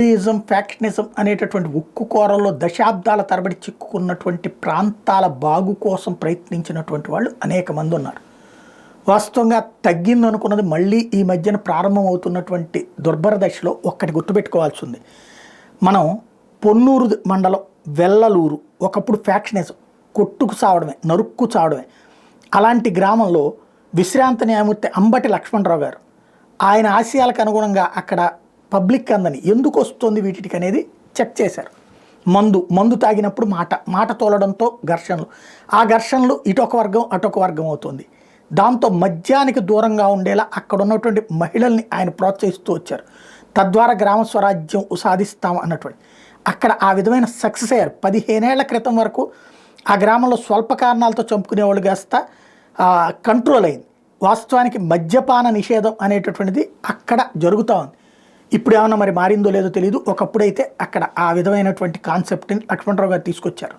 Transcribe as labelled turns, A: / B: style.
A: నిజం ఫ్యాక్షనిజం అనేటటువంటి ఉక్కు కోరల్లో దశాబ్దాల తరబడి చిక్కుకున్నటువంటి ప్రాంతాల బాగు కోసం ప్రయత్నించినటువంటి వాళ్ళు అనేక మంది ఉన్నారు. వాస్తవంగా తగ్గిందనుకున్నది మళ్ళీ ఈ మధ్యన ప్రారంభమవుతున్నటువంటి దుర్భర దశలో ఒక్కటి గుర్తుపెట్టుకోవాల్సి ఉంది. మనం పొన్నూరు మండలం వెల్లలూరు ఒకప్పుడు ఫ్యాక్షనిజం, కొట్టుకు చావడమే, నరుక్కు చావడమే. అలాంటి గ్రామంలో విశ్రాంత న్యాయమూర్తి అంబటి లక్ష్మణరావు గారు ఆయన ఆశయాలకు అనుగుణంగా అక్కడ పబ్లిక్ అందని ఎందుకు వస్తుంది వీటికి అనేది చెక్ చేశారు. మందు తాగినప్పుడు మాట తోలడంతో ఘర్షణలు, ఆ ఘర్షణలు ఇటొక వర్గం అటొక వర్గం అవుతుంది. దాంతో మద్యానికి దూరంగా ఉండేలా అక్కడ ఉన్నటువంటి మహిళల్ని ఆయన ప్రోత్సహిస్తూ వచ్చారు. తద్వారా గ్రామ స్వరాజ్యం సాధిస్తాం అన్నటువంటి అక్కడ ఆ విధమైన సక్సెస్ అయ్యారు. 15 ఏళ్ల క్రితం వరకు ఆ గ్రామంలో స్వల్ప కారణాలతో చంపుకునేవాళ్ళు కాస్త కంట్రోల్ అయింది. వాస్తవానికి మద్యపాన నిషేధం అనేటటువంటిది అక్కడ జరుగుతూ ఉంది. ఇప్పుడు ఏమన్నా మరి మారిందో లేదో తెలియదు. ఒకప్పుడైతే అక్కడ ఆ విధమైనటువంటి కాన్సెప్ట్ని లక్ష్మణరావు గారు తీసుకొచ్చారు.